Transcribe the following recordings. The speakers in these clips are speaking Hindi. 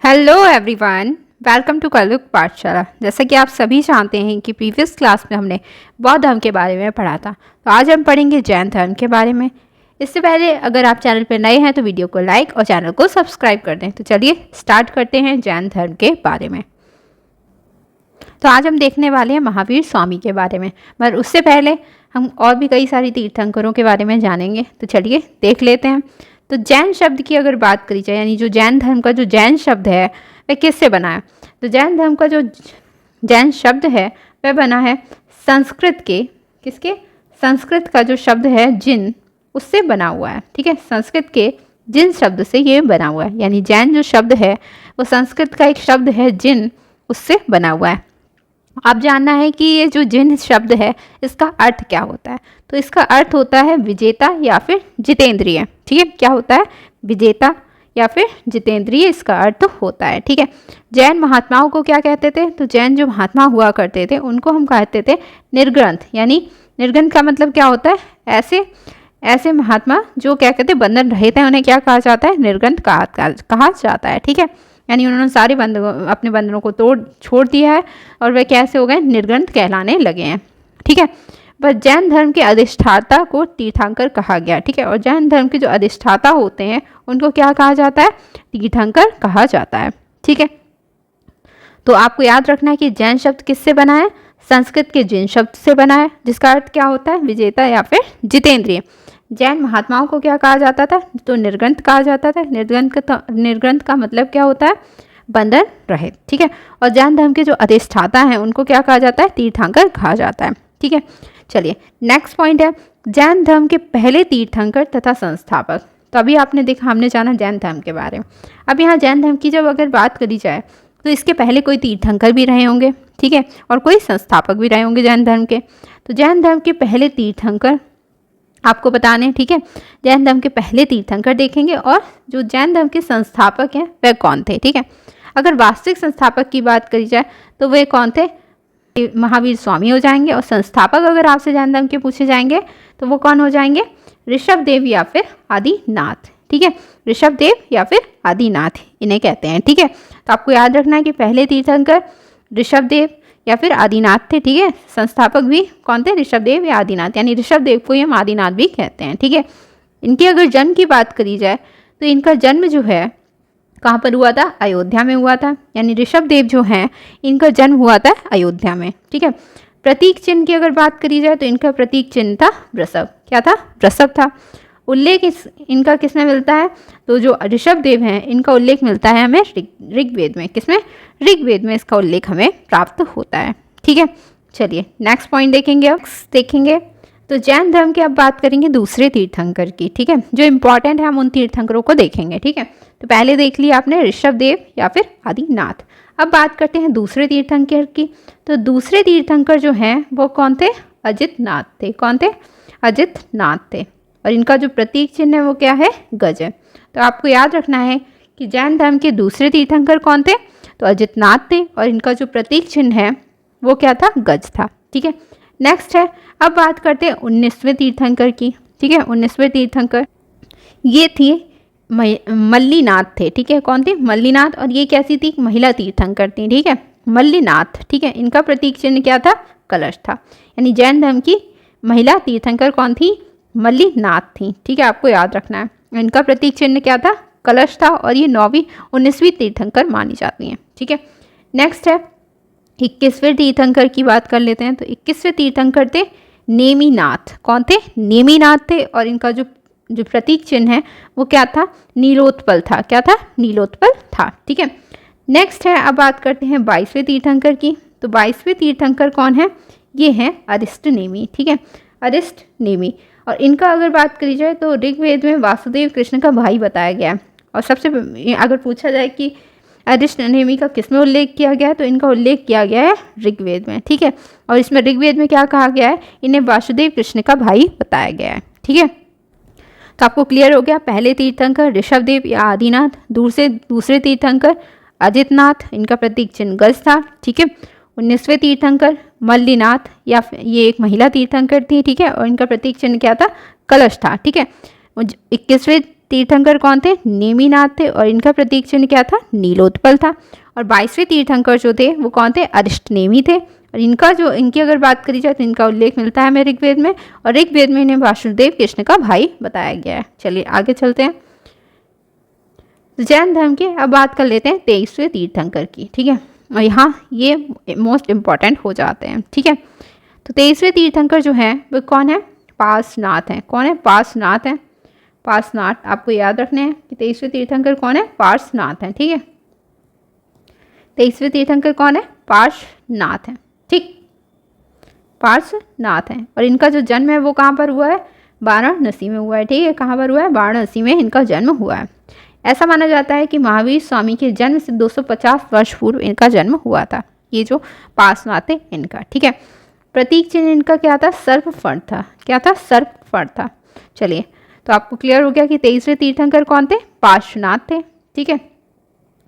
हेलो एवरीवन, वेलकम टू कलयुग पाठशाला। जैसा कि आप सभी जानते हैं कि प्रीवियस क्लास में हमने बौद्ध धर्म के बारे में पढ़ा था, तो आज हम पढ़ेंगे जैन धर्म के बारे में। इससे पहले अगर आप चैनल पर नए हैं तो वीडियो को लाइक और चैनल को सब्सक्राइब कर दें। तो चलिए स्टार्ट करते हैं जैन धर्म के बारे में। तो आज हम देखने वाले हैं महावीर स्वामी के बारे में, मगर उससे पहले हम और भी कई सारी तीर्थंकरों के बारे में जानेंगे। तो चलिए देख लेते हैं। तो जैन शब्द की अगर बात करी जाए, यानी जो जैन धर्म का जो जैन शब्द है वह किससे बना है? तो जैन धर्म का जो जैन शब्द है वह बना है संस्कृत के, किसके? संस्कृत का जो शब्द है जिन, उससे बना हुआ है। ठीक है, संस्कृत के जिन शब्द से ये बना हुआ है, यानी जैन जो शब्द है वो संस्कृत का एक शब्द है जिन, उससे बना हुआ है। आप जानना है कि ये जो जिन शब्द है इसका अर्थ क्या होता है। तो इसका अर्थ होता है विजेता या फिर जितेंद्रिय। ठीक है, क्या होता है? विजेता या फिर जितेंद्रिय इसका अर्थ होता है। ठीक है, जैन महात्माओं को क्या कहते थे? तो जैन जो महात्मा हुआ करते थे उनको हम कहते थे निर्ग्रंथ। यानी निर्ग्रंथ का मतलब क्या होता है? ऐसे महात्मा जो क्या कहते हैं बंधन रहित हैं, उन्हें क्या कहा जाता है? निर्ग्रंथ कहा जाता है। ठीक है, यानी उन्होंने सारे अपने बंधनों को छोड़ दिया है और वे कैसे हो गए? निर्ग्रंथ कहलाने लगे हैं। ठीक है, बस जैन धर्म के अधिष्ठाता को तीर्थंकर कहा गया। ठीक है, और जैन धर्म के जो अधिष्ठाता होते हैं उनको क्या कहा जाता है? तीर्थंकर कहा जाता है। ठीक है, तो आपको याद रखना है कि जैन शब्द किससे बना है? संस्कृत के जिन शब्द से बना है, जिसका अर्थ क्या होता है? विजेता या फिर जितेंद्रिय। जैन महात्माओं को क्या कहा जाता था? तो निर्ग्रंथ कहा जाता था। निर्ग्रंथ का मतलब क्या होता है? बंधन रहित। ठीक है, और जैन धर्म के जो अधिष्ठाता हैं उनको क्या कहा जाता है? तीर्थंकर कहा जाता है। ठीक है, चलिए नेक्स्ट पॉइंट है जैन धर्म के पहले तीर्थंकर तथा संस्थापक। तो अभी आपने देखा, हमने जाना जैन धर्म के बारे में। अब यहाँ जैन धर्म की जब अगर बात करी जाए तो इसके पहले कोई तीर्थंकर भी रहे होंगे। ठीक है, और कोई संस्थापक भी रहे होंगे जैन धर्म के। तो जैन धर्म के पहले तीर्थंकर आपको बताने। ठीक है, जैन धर्म के पहले तीर्थंकर देखेंगे और जो जैन धर्म के संस्थापक हैं वह कौन थे। ठीक है, अगर वास्तविक संस्थापक की बात करी जाए तो वे कौन थे? महावीर स्वामी हो जाएंगे। और संस्थापक अगर आपसे जैन धर्म के पूछे जाएंगे तो वो कौन हो जाएंगे? ऋषभदेव या फिर आदिनाथ। ठीक है, ऋषभदेव या फिर आदिनाथ इन्हें कहते हैं। ठीक है, तो आपको याद रखना है कि पहले तीर्थंकर ऋषभदेव या फिर आदिनाथ थे। ठीक है, संस्थापक भी कौन थे? ऋषभदेव या आदिनाथ, यानी ऋषभदेव को हम आदिनाथ भी कहते हैं। ठीक है, इनके अगर जन्म की बात करी जाए तो इनका जन्म जो है कहाँ पर हुआ था? अयोध्या में हुआ था। यानी ऋषभदेव जो हैं इनका जन्म हुआ था अयोध्या में। ठीक है, प्रतीक चिन्ह की अगर बात करी जाए तो इनका प्रतीक चिन्ह था वृषभ। क्या था? वृषभ था। उल्लेख इनका किस में मिलता है? तो जो ऋषभदेव हैं इनका उल्लेख मिलता है हमें ऋग्वेद में। किसमें? ऋग्वेद में इसका उल्लेख हमें प्राप्त होता है। ठीक है, चलिए नेक्स्ट पॉइंट देखेंगे। तो जैन धर्म की अब बात करेंगे दूसरे तीर्थंकर की। ठीक है, जो इंपॉर्टेंट है हम उन तीर्थंकरों को देखेंगे। ठीक है, तो पहले देख लिया आपने ऋषभदेव या फिर आदिनाथ। अब बात करते हैं दूसरे तीर्थंकर की। तो दूसरे तीर्थंकर जो हैं वो कौन थे? अजितनाथ थे। कौन थे? अजितनाथ थे। और इनका जो प्रतीक चिन्ह है वो क्या है? गज है। तो आपको याद रखना है कि जैन धर्म के दूसरे तीर्थंकर कौन थे? तो अजितनाथ थे और इनका जो प्रतीक चिन्ह है वो क्या था? गज था। ठीक है, नेक्स्ट है, अब बात करते हैं 19वें तीर्थंकर की। ठीक है, 19वें तीर्थंकर ये थी मल्लीनाथ थे। ठीक है, कौन थे? मल्लीनाथ। और ये कैसी थी? महिला तीर्थंकर थी। ठीक है, मल्लीनाथ। ठीक है, इनका प्रतीक चिन्ह क्या था? कलश था। यानी जैन धर्म की महिला तीर्थंकर कौन थी? मल्लीनाथ थी। ठीक है, आपको याद रखना है इनका प्रतीक चिन्ह क्या था? कलश था। और ये 19वीं तीर्थंकर मानी जाती हैं। ठीक है, नेक्स्ट है 21वें तीर्थंकर की बात कर लेते हैं। तो 21वें तीर्थंकर थे नेमिनाथ। कौन थे? नेमिनाथ थे। और इनका जो प्रतीक चिन्ह है वो क्या था? नीलोत्पल था। क्या था? नीलोत्पल था। ठीक है, नेक्स्ट है, अब बात करते हैं 22वें तीर्थंकर की। तो 22वें तीर्थंकर कौन है? ये हैं अरिष्टनेमि। ठीक है, अरिष्टनेमि। और इनका अगर बात करी जाए तो ऋग्वेद में वासुदेव कृष्ण का भाई बताया गया है। और सबसे अगर पूछा जाए कि अरिष्टनेमि का किस में उल्लेख किया गया है, तो इनका उल्लेख किया गया है ऋग्वेद में। ठीक है, और इसमें ऋग्वेद में क्या कहा गया है? इन्हें वासुदेव कृष्ण का भाई बताया गया है। ठीक है, तो आपको क्लियर हो गया। पहले तीर्थंकर ऋषभदेव या आदिनाथ, दूसरे तीर्थंकर अजितनाथ, इनका प्रतीक चिन्ह गज था। ठीक है, 19वें तीर्थंकर मल्लीनाथ या ये एक महिला तीर्थंकर थी। ठीक है, और इनका प्रतीक चिन्ह क्या था? कलश था। ठीक है, 21वें तीर्थंकर कौन थे? नेमिनाथ थे और इनका प्रतीक चिन्ह क्या था? नीलोत्पल था। और 22वें तीर्थंकर जो थे वो कौन थे? अरिष्टनेमि थे। और इनकी अगर बात करी जाए तो इनका उल्लेख मिलता है हमें ऋग्वेद में, और ऋग्वेद में इन्हें वासुदेव कृष्ण का भाई बताया गया है। चलिए आगे चलते हैं। तो जैन धर्म के अब बात कर लेते हैं 23वें तीर्थंकर की, ठीक है। और यहाँ ये मोस्ट इम्पॉर्टेंट हो जाते हैं, ठीक है। तो 23वें तीर्थंकर जो हैं वो कौन है? पार्श्वनाथ हैं। कौन है? पार्श्वनाथ हैं। पार्श्वनाथ आपको याद रखने हैं कि 23वें तीर्थंकर कौन है? पार्श्वनाथ हैं, ठीक है। 23वें तीर्थंकर कौन है? पार्श्वनाथ हैं, ठीक, पार्श्वनाथ हैं। और इनका जो जन्म है वो कहाँ पर हुआ है? वाराणसी में हुआ है, ठीक है। कहाँ पर हुआ है? वाराणसी में इनका जन्म हुआ है। ऐसा माना जाता है कि महावीर स्वामी के जन्म से 250 वर्ष पूर्व इनका जन्म हुआ था। ये जो पार्श्वनाथ थे इनका, ठीक है। प्रतीक चिन्ह इनका क्या था? सर्प फण था। क्या था? सर्प फण था। चलिए, तो आपको क्लियर हो गया कि 23वें तीर्थंकर कौन थे? पार्श्वनाथ थे, ठीक है।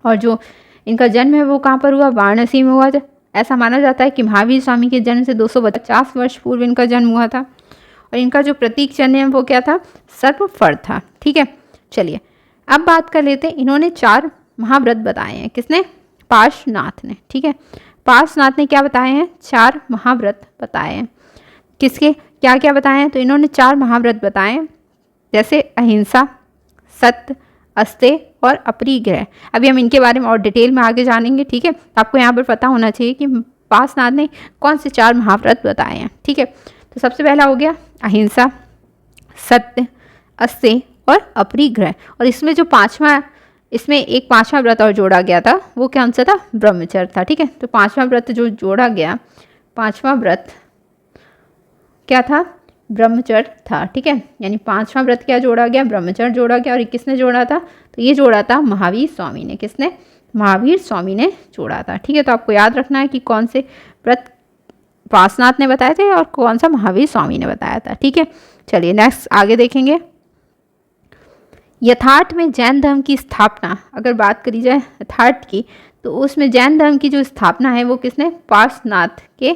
और जो इनका जन्म है वो कहाँ पर हुआ? वाराणसी में हुआ था। ऐसा माना जाता है कि महावीर स्वामी के जन्म से 250 वर्ष पूर्व इनका जन्म हुआ था। और इनका जो प्रतीक चिन्ह है वो क्या था? सर्प फण था, ठीक है। चलिए अब बात कर लेते हैं, इन्होंने 4 महाव्रत बताए हैं। किसने? पार्श्वनाथ ने, ठीक है। पार्श्वनाथ ने क्या बताए हैं? 4 महाव्रत बताए हैं। किसके क्या क्या बताए हैं? तो इन्होंने 4 महाव्रत बताए हैं, जैसे अहिंसा, सत्य, अस्तेय और अपरिग्रह। अभी हम इनके बारे में और डिटेल में आगे जानेंगे, ठीक है। आपको यहाँ पर पता होना चाहिए कि पार्श्वनाथ ने कौन से 4 महाव्रत बताए हैं, ठीक है। तो सबसे पहला हो गया अहिंसा, सत्य, अस्तेय और अपरिग्रह। और इसमें जो इसमें एक 5वां व्रत और जोड़ा गया था, वो कौन सा था? ब्रह्मचर्य था, ठीक है। तो 5वां व्रत जो जोड़ा गया, 5वां व्रत क्या था? ब्रह्मचर्य था, ठीक है। यानी 5वां व्रत क्या जोड़ा गया? ब्रह्मचर्य जोड़ा गया। और किसने जोड़ा था? तो ये जोड़ा था महावीर स्वामी ने। किसने? महावीर स्वामी ने जोड़ा था, ठीक है। तो आपको याद रखना है कि कौन से व्रत पार्श्वनाथ ने बताए थे और कौन सा महावीर स्वामी ने बताया था, ठीक है। चलिए नेक्स्ट आगे देखेंगे। यथार्थ में जैन धर्म की स्थापना अगर बात करी जाए यथार्थ की, तो उसमें जैन धर्म की जो स्थापना है वो किसने? पार्श्वनाथ के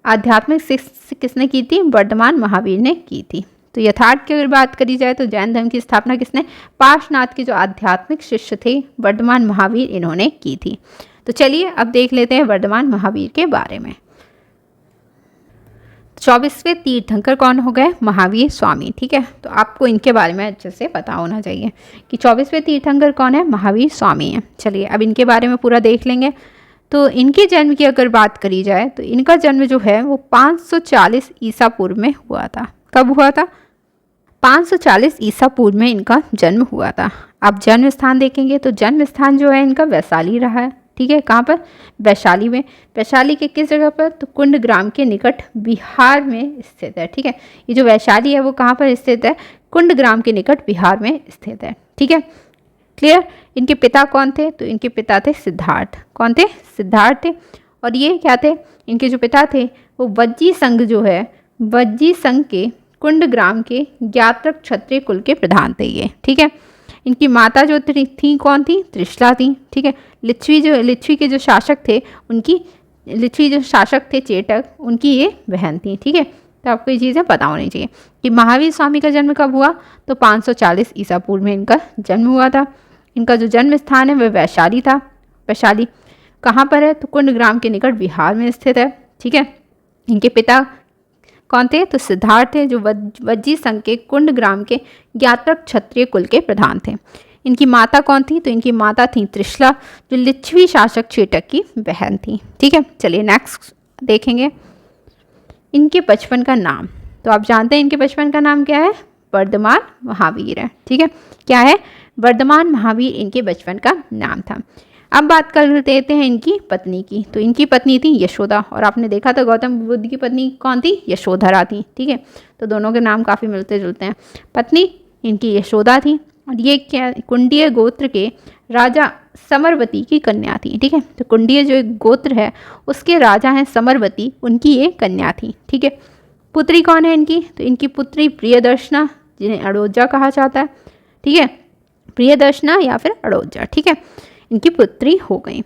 आध्यात्मिक शिष्य किसने की थी? वर्धमान महावीर ने की थी। तो यथार्थ की अगर बात करी जाए तो जैन धर्म की स्थापना किसने? पार्श्वनाथ के जो आध्यात्मिक शिष्य थे वर्धमान महावीर, इन्होंने की थी। तो चलिए अब देख लेते हैं वर्धमान महावीर के बारे में। 24वें तीर्थंकर कौन हो गए? महावीर स्वामी, ठीक है। तो आपको इनके बारे में अच्छे से पता होना चाहिए कि 24वें तीर्थंकर कौन है? महावीर स्वामी है। चलिए अब इनके बारे में पूरा देख लेंगे। तो इनके जन्म की अगर बात करी जाए तो इनका जन्म जो है वो 540 ईसा पूर्व में हुआ था। कब हुआ था? 540 ईसा पूर्व में इनका जन्म हुआ था। आप जन्म स्थान देखेंगे तो जन्म स्थान जो है इनका वैशाली रहा है, ठीक है। कहाँ पर? वैशाली में। वैशाली के किस जगह पर? तो कुंडग्राम के निकट बिहार में स्थित है, ठीक है। ये जो वैशाली है वो कहाँ पर स्थित है? कुंडग्राम के निकट बिहार में स्थित है, ठीक है। क्लियर? इनके पिता कौन थे? तो इनके पिता थे सिद्धार्थ। कौन थे? सिद्धार्थ थे। और ये क्या थे? इनके जो पिता थे वो वज्जी संघ जो है, वज्जी संघ के कुंडग्राम के ज्ञात्रक क्षत्रिय कुल के प्रधान थे ये, ठीक है। इनकी माता जो थी कौन थी? त्रिशला थी, ठीक है। लिच्छवी के जो शासक थे लिच्छवी जो शासक थे चेटक, उनकी ये बहन थी, ठीक है। तो आपको ये चीज़ें पता होनी चाहिए कि महावीर स्वामी का जन्म कब हुआ? तो 540 ईसा पूर्व में इनका जन्म हुआ था। इनका जो जन्म स्थान है वह वैशाली था। वैशाली कहाँ पर है? तो कुंडग्राम के निकट बिहार में स्थित है, ठीक है। इनके पिता कौन थे? तो सिद्धार्थ थे जो वज्जी संघ के कुंडग्राम के ज्ञात्रक क्षत्रिय कुल के प्रधान थे। इनकी माता कौन थी? तो इनकी माता थी त्रिशला जो लिच्छवी शासक चेटक की बहन थी, ठीक है। चलिए नेक्स्ट देखेंगे इनके बचपन का नाम। तो आप जानते हैं इनके बचपन का नाम क्या है? वर्धमान महावीर है, ठीक है। क्या है? वर्धमान महावीर इनके बचपन का नाम था। अब बात कर लेते हैं इनकी पत्नी की। तो इनकी पत्नी थी यशोदा, और आपने देखा था गौतम बुद्ध की पत्नी कौन थी? यशोधरा थी, ठीक है। तो दोनों के नाम काफ़ी मिलते जुलते हैं। पत्नी इनकी यशोदा थी और ये क्या कुंडीय गोत्र के राजा समरवती की कन्या थी, ठीक है। तो कुंडीय जो एक गोत्र है उसके राजा हैं समरवती, उनकी ये कन्या थी, ठीक है। पुत्री कौन है इनकी? तो इनकी पुत्री प्रियदर्शना, जिन्हें अड़ोजा कहा जाता है, ठीक है। प्रियदर्शना या फिर अड़ोजा, ठीक है, इनकी पुत्री हो गई।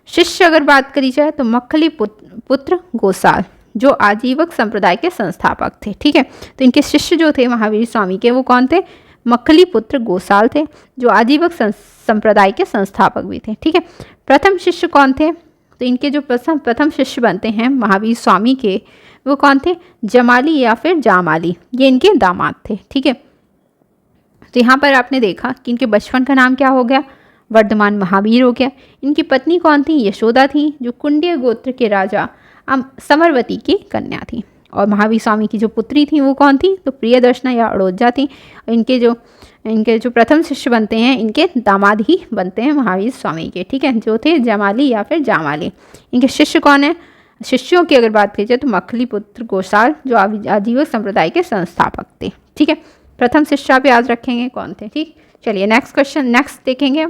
शिष्य अगर बात करी जाए तो मक्खली पुत्र गोसाल जो आजीवक संप्रदाय के संस्थापक थे, ठीक है। तो इनके शिष्य जो थे महावीर स्वामी के वो कौन थे? मक्खली पुत्र गोसाल थे, जो आजीवक संप्रदाय के संस्थापक भी थे। ठीक है, प्रथम शिष्य कौन थे? तो इनके जो प्रथम शिष्य बनते हैं महावीर स्वामी के, वो कौन थे? जमाली या फिर जामाली, ये इनके दामाद थे। ठीक है, तो यहाँ पर आपने देखा कि इनके बचपन का नाम क्या हो गया? वर्धमान महावीर हो गया। इनकी पत्नी कौन थी? यशोदा थी, जो कुंडिय गोत्र के राजा समरवती की कन्या थी। और महावीर स्वामी की जो पुत्री थी वो कौन थी? तो प्रियदर्शना या अड़ोजा थी। इनके जो प्रथम शिष्य बनते हैं, इनके दामाद ही बनते हैं महावीर स्वामी के। ठीक है, जो थे जमाली या फिर जामाली। इनके शिष्य कौन है? शिष्यों की अगर बात की जाए तो मक्खली पुत्र गोसाल, जो आजीवक संप्रदाय के संस्थापक थे। ठीक है, प्रथम शिष्य आप याद रखेंगे कौन थे। ठीक, चलिए नेक्स्ट देखेंगे।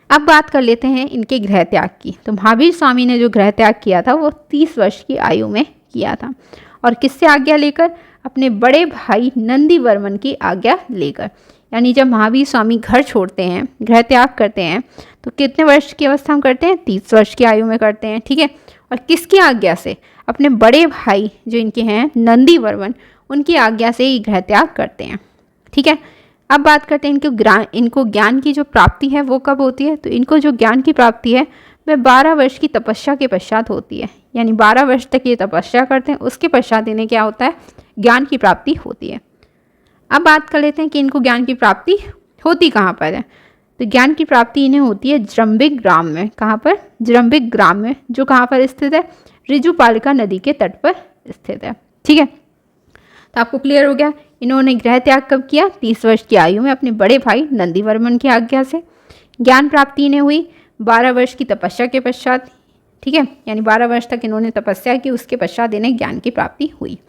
अब बात कर लेते हैं इनके गृह त्याग की। तो महावीर स्वामी ने जो गृह त्याग किया था वो 30 वर्ष की आयु में किया था। और किससे आज्ञा लेकर? अपने बड़े भाई नंदीवर्मन की आज्ञा लेकर। यानी जब महावीर स्वामी घर छोड़ते हैं, गृह त्याग करते हैं, तो कितने वर्ष की अवस्था में करते हैं? 30 वर्ष की आयु में करते हैं। ठीक है, और किसकी आज्ञा से? अपने बड़े भाई जो इनके हैं नंदीवर्मन, उनकी आज्ञा से ही गृह त्याग करते हैं। ठीक है, अब बात करते हैं इनको ज्ञान की जो प्राप्ति है वो कब होती है? तो इनको जो ज्ञान की प्राप्ति है वह 12 वर्ष की तपस्या के पश्चात होती है। यानी 12 वर्ष तक ये तपस्या करते हैं, उसके पश्चात इन्हें क्या होता है? ज्ञान की प्राप्ति होती है। अब बात कर लेते हैं कि इनको ज्ञान की प्राप्ति होती कहाँ पर है। तो ज्ञान की प्राप्ति इन्हें होती है जृंभिक ग्राम में। कहाँ पर? जृंभिक ग्राम में, जो कहाँ पर स्थित है? ऋजुपालिका नदी के तट पर स्थित है। ठीक है, तो आपको क्लियर हो गया इन्होंने गृह त्याग कब किया? 30 वर्ष की आयु में अपने बड़े भाई नंदीवर्मन की आज्ञा से। ज्ञान प्राप्ति इन्हें हुई 12 वर्ष की तपस्या के पश्चात। ठीक है, यानी 12 वर्ष तक इन्होंने तपस्या की, उसके पश्चात इन्हें ज्ञान की प्राप्ति हुई।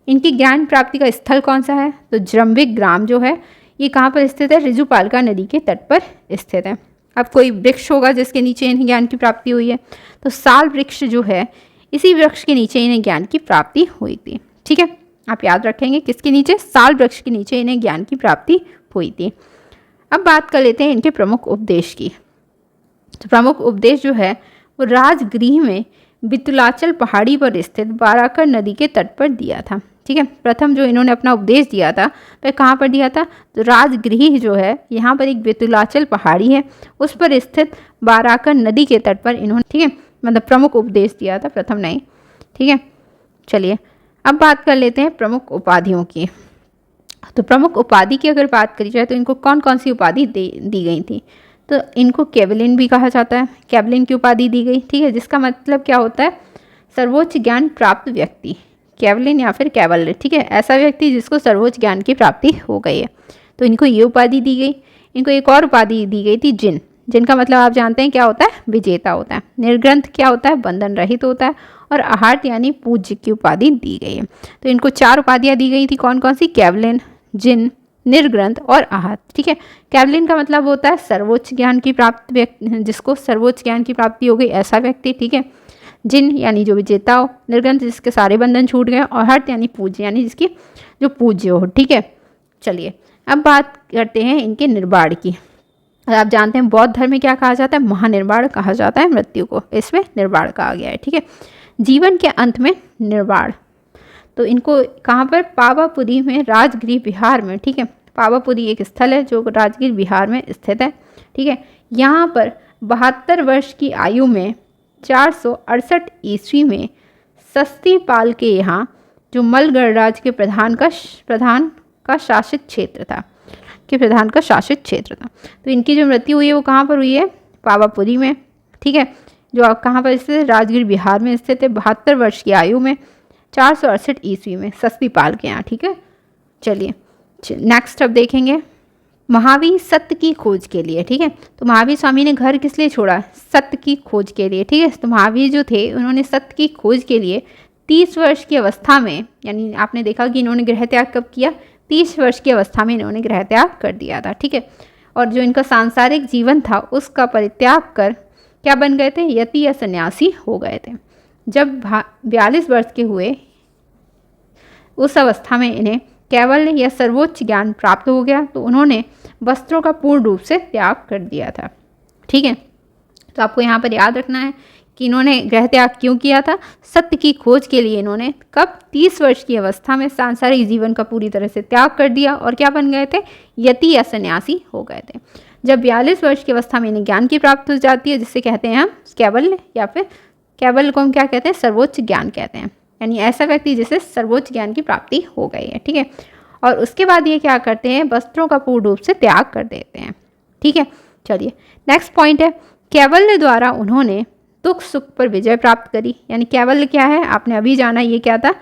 इनकी ज्ञान प्राप्ति का स्थल कौन सा है? तो जृंभिक ग्राम जो है ये कहाँ पर स्थित है? ऋजुपालिका नदी के तट पर स्थित है। अब कोई वृक्ष होगा जिसके नीचे इन्हें ज्ञान की प्राप्ति हुई है, तो साल वृक्ष जो है, इसी वृक्ष के नीचे इन्हें ज्ञान की प्राप्ति हुई थी। ठीक है, आप याद रखेंगे किसके नीचे? साल वृक्ष के नीचे इन्हें ज्ञान की प्राप्ति हुई थी। अब बात कर लेते हैं इनके प्रमुख उपदेश की। तो प्रमुख उपदेश जो है वो राजगृह में बितुलाचल पहाड़ी पर स्थित बाराकर नदी के तट पर दिया था। ठीक है, प्रथम जो इन्होंने अपना उपदेश दिया था वह कहाँ पर दिया था? तो राजगृह जो है यहाँ पर एक बितुलाचल पहाड़ी है, उस पर स्थित बाराकर नदी के तट पर इन्होंने, ठीक है, मतलब प्रमुख उपदेश दिया था, प्रथम नहीं। ठीक है, चलिए अब बात कर लेते हैं प्रमुख उपाधियों की। तो प्रमुख उपाधि की अगर बात करी जाए तो इनको कौन कौन सी उपाधि दी गई थी? तो इनको कैवलिन भी कहा जाता है, कैवलिन की उपाधि दी गई। ठीक है, जिसका मतलब क्या होता है? सर्वोच्च ज्ञान प्राप्त व्यक्ति, कैवलिन या फिर कैवलर। ठीक है, ऐसा व्यक्ति जिसको सर्वोच्च ज्ञान की प्राप्ति हो गई है, तो इनको ये उपाधि दी गई। इनको एक और उपाधि दी गई थी जिन, जिनका मतलब आप जानते हैं क्या होता है? विजेता होता है। निर्ग्रंथ क्या होता है? बंधन रहित होता है। और आहार्त यानी पूज्य की उपाधि दी गई है। तो इनको 4 उपाधियाँ दी गई थी, कौन कौन सी? कैवलिन, जिन, निर्ग्रंथ और आहार्त। ठीक है, कैवलिन का मतलब होता है सर्वोच्च ज्ञान की प्राप्त व्यक्ति, जिसको सर्वोच्च ज्ञान की प्राप्ति हो गई, ऐसा व्यक्ति। ठीक है, जिन यानी जो विजेता हो, निर्ग्रंथ जिसके सारे बंधन छूट गए, और आहार्त यानी पूज्य यानी जिसकी जो पूज्य हो। ठीक है, चलिए अब बात करते हैं इनके निर्वाण की। आप जानते हैं बौद्ध धर्म में क्या कहा जाता है? महानिर्वाण कहा जाता है मृत्यु को, इसमें निर्वाण कहा गया है। ठीक है, जीवन के अंत में निर्वाण। तो इनको कहाँ पर? पावापुरी में, राजगृह बिहार में। ठीक है, पावापुरी एक स्थल है जो राजगीर बिहार में स्थित है। ठीक है, यहाँ पर 72 वर्ष की आयु में 468 ईस्वी में सस्तीपाल के यहाँ, जो मल गणराज्य के प्रधान का शासित क्षेत्र था, तो इनकी जो मृत्यु हुई है वो कहाँ पर हुई है? पावापुरी में। ठीक है, जो आप कहाँ पर स्थित है? राजगीर बिहार में स्थित है। 72 वर्ष की आयु में 468 ईस्वी में सस्तीपाल के यहाँ। ठीक है, चलिए नेक्स्ट अब देखेंगे महावीर सत्य की खोज के लिए। ठीक है, तो महावीर स्वामी ने घर किस लिए छोड़ा? सत्य की खोज के लिए। ठीक है, तो महावीर जो थे उन्होंने सत्य की खोज के लिए 30 वर्ष की अवस्था में, यानी आपने देखा कि इन्होंने गृह त्याग कब किया? 30 वर्ष की अवस्था में इन्होंने गृह त्याग कर दिया था। ठीक है, और जो इनका सांसारिक जीवन था उसका परित्याग कर क्या बन गए थे? यति या सन्यासी हो गए थे। जब 42 वर्ष के हुए उस अवस्था में इन्हें केवल या सर्वोच्च ज्ञान प्राप्त हो गया, तो उन्होंने वस्त्रों का पूर्ण रूप से त्याग कर दिया था। ठीक है, तो आपको यहाँ पर याद रखना है कि इन्होंने गृह त्याग क्यों किया था। सत्य की खोज के लिए इन्होंने कब 30 वर्ष की अवस्था में सांसारिक जीवन का पूरी तरह से त्याग कर दिया और क्या बन गए थे, यति या सन्यासी हो गए थे। जब 42 वर्ष की अवस्था में इन्हें ज्ञान की प्राप्ति हो जाती है, जिसे कहते हैं हम कैवल्य, या फिर कैवल्य को हम क्या कहते हैं, सर्वोच्च ज्ञान कहते हैं। यानी ऐसा व्यक्ति जिसे सर्वोच्च ज्ञान की प्राप्ति हो गई है। ठीक है, और उसके बाद ये क्या करते हैं, वस्त्रों का पूर्ण रूप से त्याग कर देते हैं। ठीक है, चलिए नेक्स्ट पॉइंट है, कैवल्य द्वारा उन्होंने दुख सुख पर विजय प्राप्त करी। यानी कैवल्य क्या है, आपने अभी जाना, ये क्या था,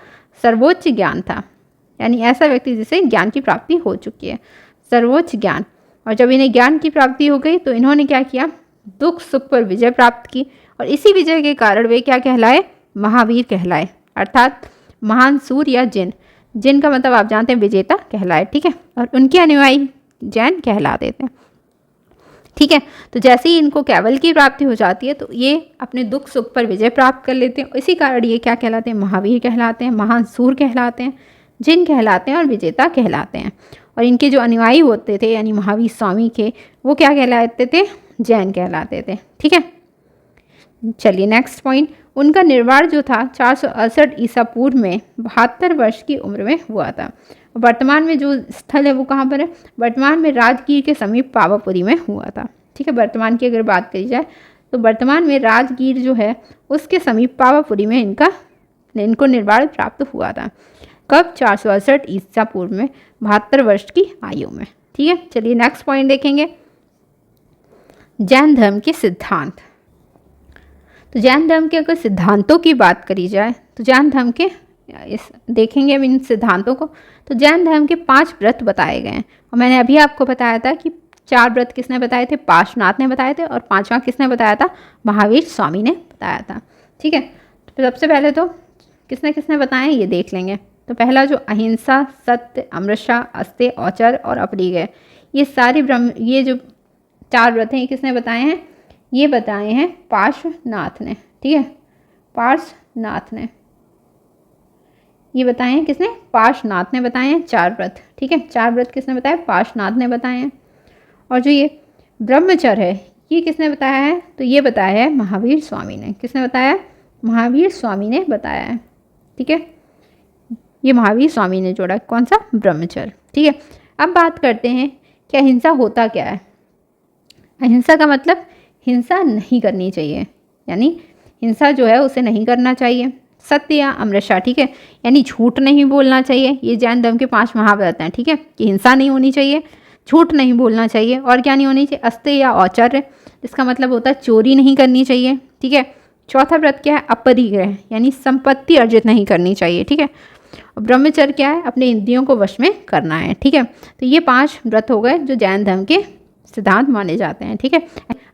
सर्वोच्च ज्ञान था। यानी ऐसा व्यक्ति जिसे ज्ञान की प्राप्ति हो चुकी है, सर्वोच्च ज्ञान। और जब इन्हें ज्ञान की प्राप्ति हो गई तो इन्होंने क्या किया, दुख सुख पर विजय प्राप्त की, और इसी विजय के कारण वे क्या कहलाए, महावीर कहलाए, अर्थात महान सूर या जिन, जिन का मतलब आप जानते हैं विजेता कहलाए। ठीक है, और उनके अनुयायी जैन कहलाते थे। ठीक है, तो जैसे ही इनको कैवल्य की प्राप्ति हो जाती है तो ये अपने दुख सुख पर विजय प्राप्त कर लेते हैं। इसी कारण ये क्या कहलाते हैं, महावीर कहलाते हैं, महान सूर कहलाते हैं, जिन कहलाते हैं और विजेता कहलाते हैं। और इनके जो अनुयायी होते थे यानी महावीर स्वामी के, वो क्या कहलाते थे, जैन कहलाते थे। ठीक है, चलिए नेक्स्ट पॉइंट, उनका निर्वाण जो था 468 ईसा पूर्व में 72 वर्ष की उम्र में हुआ था। वर्तमान में जो स्थल है वो कहाँ पर है, वर्तमान में राजगीर के समीप पावापुरी में हुआ था। ठीक है, वर्तमान की अगर बात करी जाए तो वर्तमान में राजगीर जो है उसके समीप पावापुरी में इनको निर्वाण प्राप्त हुआ था। कब, 468 ईसा पूर्व में 72 वर्ष की आयु में। ठीक है, चलिए नेक्स्ट पॉइंट देखेंगे, जैन धर्म के सिद्धांत। तो जैन धर्म के अगर सिद्धांतों की बात करी जाए तो जैन धर्म के देखेंगे अब इन सिद्धांतों को। तो जैन धर्म के 5 व्रत बताए गए हैं, और मैंने अभी आपको बताया था कि 4 व्रत किसने बताए थे, पार्श्वनाथ ने बताए थे, और 5वां किसने बताया था, महावीर स्वामी ने बताया था। ठीक है, तो सबसे पहले तो किसने किसने बताए ये देख लेंगे। तो पहला जो अहिंसा, सत्य, अमृषा, अस्तेय, औचर और अपरिग्रह, ये सारे ये जो 4 व्रत हैं ये किसने बताए हैं, ये बताए हैं पार्श्वनाथ ने। ठीक है, पार्श्वनाथ ने ये बताए हैं, किसने, पार्श्वनाथ ने बताए हैं 4 व्रत। ठीक है, 4 व्रत किसने बताया, पार्श्वनाथ ने बताए हैं। और जो ये ब्रह्मचर्य है ये किसने बताया है, तो ये बताया है महावीर स्वामी ने। किसने बताया, महावीर स्वामी ने बताया है। ठीक है, ये महावीर स्वामी ने जोड़ा, कौन सा, ब्रह्मचर्य। ठीक है, अब बात करते हैं कि अहिंसा होता क्या है। अहिंसा का मतलब हिंसा नहीं करनी चाहिए, यानी हिंसा जो है उसे नहीं करना चाहिए। सत्य या अमृषा, ठीक है, यानी झूठ नहीं बोलना चाहिए। ये जैन धर्म के 5 महाव्रत हैं। ठीक है, कि हिंसा नहीं होनी चाहिए, झूठ नहीं बोलना चाहिए, और क्या नहीं होनी चाहिए, अस्तेय या औचर्य, इसका मतलब होता है चोरी नहीं करनी चाहिए। ठीक है, चौथा व्रत क्या है, अपरिग्रह, यानी संपत्ति अर्जित नहीं करनी चाहिए। ठीक है, और ब्रह्मचर्य क्या है, अपने इंद्रियों को वश में करना है। ठीक है, तो ये 5 व्रत हो गए जो जैन धर्म के सिद्धांत माने जाते हैं। ठीक है,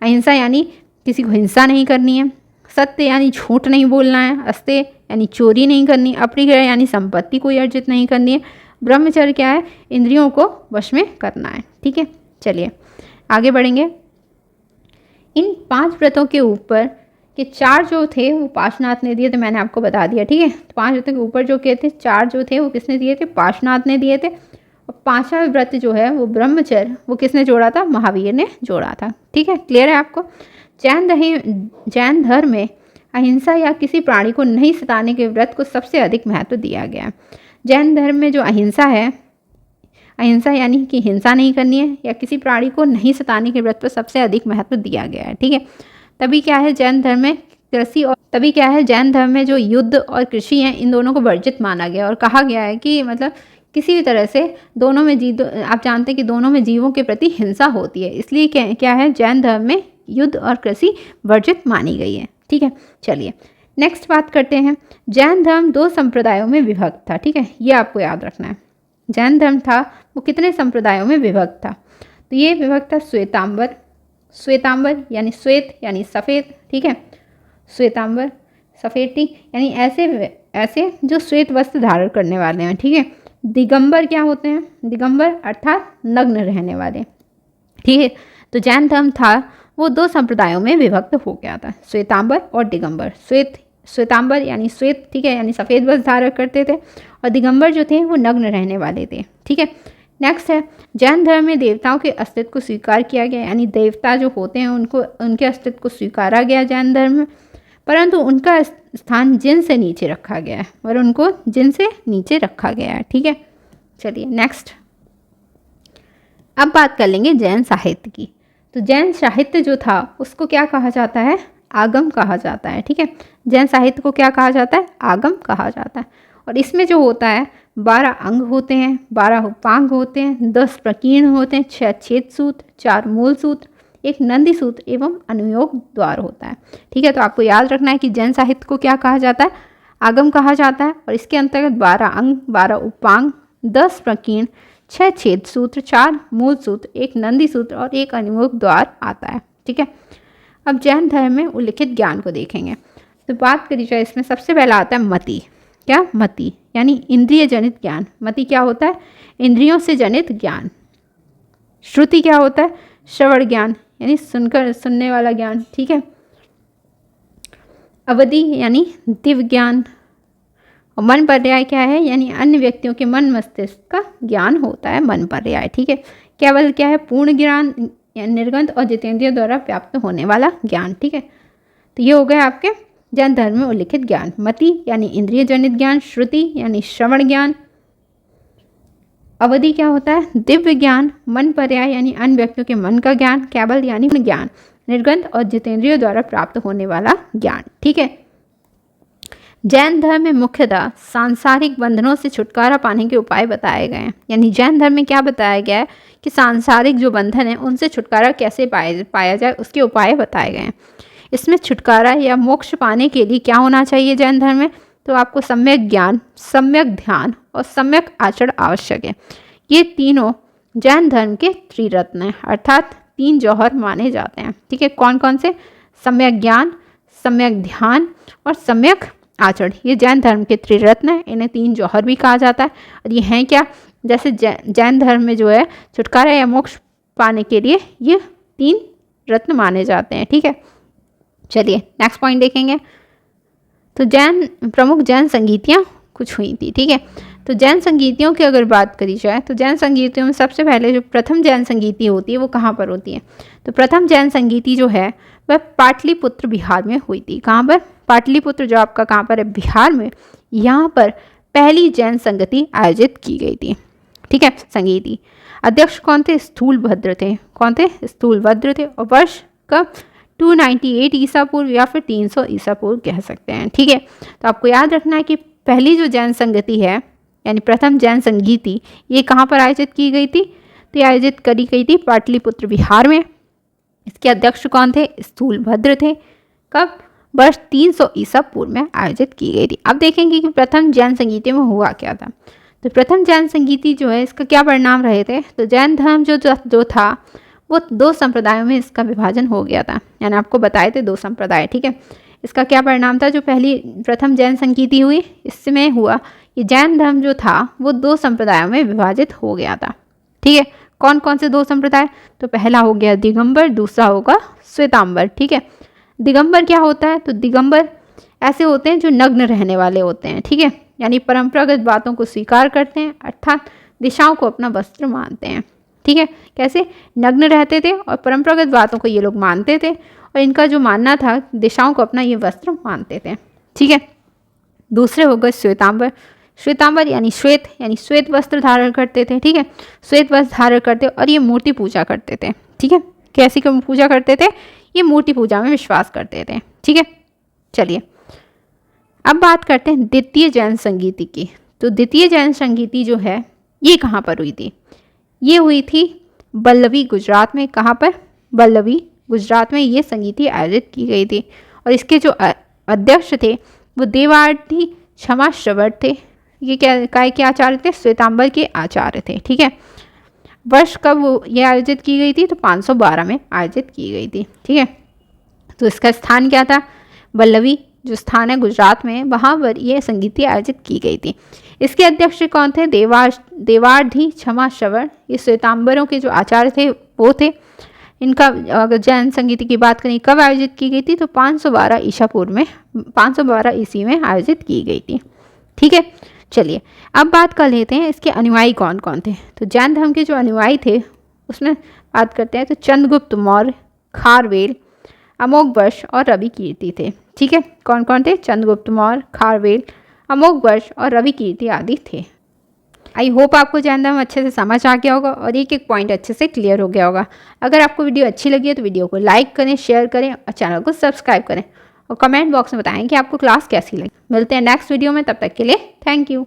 अहिंसा यानी किसी को हिंसा नहीं करनी है, सत्य यानी झूठ नहीं बोलना है, अस्तेय यानी चोरी नहीं करनी, अपरिग्रह यानी संपत्ति कोई अर्जित नहीं करनी है, ब्रह्मचर्य क्या है, इंद्रियों को वश में करना है। ठीक है, चलिए आगे बढ़ेंगे। इन 5 व्रतों के ऊपर के 4 जो थे वो पार्श्वनाथ ने दिए थे, मैंने आपको बता दिया। ठीक है, तो 5 व्रतों के ऊपर जो के थे 4 जो थे वो किसने दिए थे, पार्श्वनाथ ने दिए थे। और 5वां व्रत जो है वो ब्रह्मचर्य, वो किसने जोड़ा था, महावीर ने जोड़ा था। ठीक है, क्लियर है आपको। जैन धर्म में अहिंसा या किसी प्राणी को नहीं सताने के व्रत को सबसे अधिक महत्व दिया गया है। जैन धर्म में जो अहिंसा है, अहिंसा यानी कि हिंसा नहीं करनी है, या किसी प्राणी को नहीं सताने के व्रत पर सबसे अधिक महत्व दिया गया है। ठीक है, तभी क्या है जैन धर्म में कृषि, और तभी क्या है जैन धर्म में जो युद्ध और कृषि हैं इन दोनों को वर्जित माना गया, और कहा गया है कि मतलब किसी भी तरह से दोनों में आप जानते हैं कि दोनों में जीवों के प्रति हिंसा होती है, इसलिए क्या है जैन धर्म में युद्ध और कृषि वर्जित मानी गई है। ठीक है, चलिए नेक्स्ट बात करते हैं। जैन धर्म 2 संप्रदायों में विभक्त था। ठीक है, ये आपको याद रखना है। जैन धर्म था वो कितने संप्रदायों में विभक्त था, तो ये विभक्त था श्वेतांबर, श्वेतांबर यानी श्वेत यानी सफ़ेद। ठीक है, श्वेतांबर सफ़ेद, ठीक, यानी ऐसे जो श्वेत वस्त्र धारण करने वाले हैं। ठीक है, दिगंबर क्या होते हैं, दिगंबर अर्थात नग्न रहने वाले। ठीक है, तो जैन धर्म था वो 2 संप्रदायों में विभक्त हो गया था, श्वेतांबर और दिगंबर। श्वेतांबर यानी श्वेत, ठीक है, यानी सफ़ेद वस्त्र धारण करते थे, और दिगंबर जो थे वो नग्न रहने वाले थे। ठीक है, नेक्स्ट है जैन धर्म में देवताओं के अस्तित्व को स्वीकार किया गया, यानी देवता जो होते हैं उनके अस्तित्व को स्वीकारा गया जैन धर्म में। परंतु उनका स्थान जिन से नीचे रखा गया है, और उनको जिन से नीचे रखा गया है। ठीक है, चलिए नेक्स्ट। अब बात कर लेंगे जैन साहित्य की। तो जैन साहित्य जो था उसको क्या कहा जाता है? आगम कहा जाता है। ठीक है, जैन साहित्य को क्या कहा जाता है? आगम कहा जाता है। और इसमें जो होता है 12 अंग होते हैं, 12 उपांग होते हैं, 10 प्रकीर्ण होते हैं, 6 छेद सूत्र, 4 मूल सूत्र, 1 नंदी सूत्र एवं अनुयोग द्वार होता है। ठीक है, तो आपको याद रखना है कि जैन साहित्य को क्या कहा जाता है? आगम कहा जाता है। और इसके अंतर्गत 12 अंग, 12 उपांग, 10 प्रकीर्ण, 6 छेद सूत्र, 4 मूल सूत्र, 1 नंदी सूत्र और 1 अनुयोग द्वार आता है। ठीक है, अब जैन धर्म में उल्लिखित ज्ञान को देखेंगे। तो बात करी जाए, इसमें सबसे पहला आता है मति। क्या? मति यानी इंद्रिय जनित ज्ञान। मति क्या होता है? इंद्रियों से जनित ज्ञान। श्रुति क्या होता है? श्रवण ज्ञान यानी सुनकर सुनने वाला ज्ञान। ठीक है, अवधि यानी दिव्य ज्ञान। और मन पर्याय क्या है? यानी अन्य व्यक्तियों के मन मस्तिष्क का ज्ञान होता है मन पर्याय। ठीक है, केवल क्या है? पूर्ण ज्ञान, निर्गंत और जितेंद्रिय द्वारा प्राप्त होने वाला ज्ञान। ठीक है, तो ये हो गए आपके जैन धर्म में उल्लिखित ज्ञान। मति यानी इंद्रिय जनित ज्ञान, श्रुति यानी श्रवण ज्ञान, अवधि क्या होता है? दिव्य ज्ञान, मन पर्याय यानी अन्य व्यक्तियों के मन का ज्ञान, केवल यानी ज्ञान, निर्गंत और जितेंद्रियों द्वारा प्राप्त होने वाला ज्ञान। ठीक है, जैन धर्म में मुख्यतः सांसारिक बंधनों से छुटकारा पाने के उपाय बताए गए हैं। यानी जैन धर्म में क्या बताया गया है कि सांसारिक जो बंधन है उनसे छुटकारा कैसे पाया जाए, उसके उपाय बताए गए हैं। इसमें छुटकारा या मोक्ष पाने के लिए क्या होना चाहिए जैन धर्म में? तो आपको सम्यक ज्ञान, सम्यक ध्यान और सम्यक आचरण आवश्यक है। ये तीनों जैन धर्म के त्रिरत्न हैं, अर्थात 3 जौहर माने जाते हैं। ठीक है, कौन कौन से? सम्यक ज्ञान, सम्यक ध्यान और सम्यक आचरण। ये जैन धर्म के त्रिरत्न हैं, इन्हें 3 जौहर भी कहा जाता है। और ये हैं क्या? जैसे जैन धर्म में जो है छुटकारा या मोक्ष पाने के लिए ये 3 रत्न माने जाते हैं। ठीक है, चलिए नेक्स्ट पॉइंट देखेंगे। तो प्रमुख जैन संगीतियाँ कुछ हुई थी। ठीक है, तो जैन संगीतियों की अगर बात करी जाए तो जैन संगीतियों में सबसे पहले जो प्रथम जैन संगीति होती है वो कहाँ पर होती है? तो प्रथम जैन संगीति जो है वह पाटलिपुत्र बिहार में हुई थी। कहाँ पर? पाटलिपुत्र जो आपका कहाँ पर है? बिहार में। यहाँ पर पहली जैन संगति आयोजित की गई थी। ठीक है, संगीति अध्यक्ष कौन थे? स्थूलभद्र थे। कौन थे? स्थूलभद्र थे। और वर्ष कब? 298 ईसा पूर्व या फिर 300 ईसा पूर्व कह सकते हैं। ठीक है, तो आपको याद रखना है कि पहली जो जैन संगति है यानी प्रथम जैन संगीति ये कहाँ पर आयोजित की गई थी? तो ये आयोजित करी गई थी पाटलिपुत्र बिहार में। इसके अध्यक्ष कौन थे? स्थूलभद्र थे। कब? वर्ष 300 ईसा पूर्व में आयोजित की गई थी। अब देखेंगे कि प्रथम जैन संगीति में हुआ क्या था। तो प्रथम जैन संगीति जो है इसका क्या परिणाम रहे थे? तो जैन धर्म जो था वो 2 संप्रदायों में इसका विभाजन हो गया था। यानी आपको बताए थे 2 संप्रदाय। ठीक है, इसका क्या परिणाम था? जो पहली प्रथम जैन संगीति हुई इसमें हुआ कि जैन धर्म जो था वो 2 संप्रदायों में विभाजित हो गया था। ठीक है, कौन कौन से 2 संप्रदाय? तो पहला हो गया दिगंबर, दूसरा होगा श्वेतांबर। ठीक है, दिगंबर क्या होता है? तो दिगंबर ऐसे होते हैं जो नग्न रहने वाले होते हैं। ठीक है, यानी परंपरागत बातों को स्वीकार करते हैं, अर्थात दिशाओं को अपना वस्त्र मानते हैं। ठीक है, कैसे? नग्न रहते थे और परंपरागत बातों को ये लोग मानते थे और इनका जो मानना था दिशाओं को अपना ये वस्त्र मानते थे। ठीक है, दूसरे हो गए श्वेतांबर। श्वेतांबर यानी श्वेत वस्त्र धारण करते थे। ठीक है, श्वेत वस्त्र धारण करते और ये मूर्ति पूजा करते थे। ठीक है, कैसी पूजा करते थे? ये मूर्ति पूजा में विश्वास करते थे। ठीक है, चलिए अब बात करते हैं द्वितीय जैन संगीति की। तो द्वितीय जैन संगीति जो है ये कहाँ पर हुई थी? ये हुई थी बल्लवी, गुजरात में। कहाँ पर? बल्लवी, गुजरात में ये संगीति आयोजित की गई थी। और इसके जो अध्यक्ष थे वो देवार्थी क्षमा श्रवण थे। ये काय के आचार्य थे? श्वेतांबर के आचार्य थे। ठीक है, वर्ष कब ये आयोजित की गई थी? तो 512 में आयोजित की गई थी। ठीक है, तो इसका स्थान क्या था? बल्लवी जो स्थान है गुजरात में, वहाँ पर ये संगीति आयोजित की गई थी। इसके अध्यक्ष कौन थे? देवार्थी क्षमा श्रवण। ये श्वेतांबरों के जो आचार्य थे वो थे। इनका अगर जैन संगीति की बात करें कब आयोजित की गई थी? तो 512 ईसा पूर्व में, 512 ईस्वी में आयोजित की गई थी। ठीक है, चलिए अब बात कर लेते हैं इसके अनुयायी कौन कौन थे। तो जैन धर्म के जो अनुयायी थे उसमें बात करते हैं तो चंद्रगुप्त मौर्य, खारवेल, अमोघवर्ष और रवि कीर्ति थे। ठीक है, कौन कौन थे? चंद्रगुप्त मौर्य, खारवेल, अमोघवर्ष और रवि कीर्ति आदि थे। आई होप आपको जैन धर्म अच्छे से समझ आ गया होगा और एक एक पॉइंट अच्छे से क्लियर हो गया होगा। अगर आपको वीडियो अच्छी लगी है तो वीडियो को लाइक करें, शेयर करें और चैनल को सब्सक्राइब करें और कमेंट बॉक्स में बताएं कि आपको क्लास कैसी लगी। मिलते हैं नेक्स्ट वीडियो में, तब तक के लिए थैंक यू।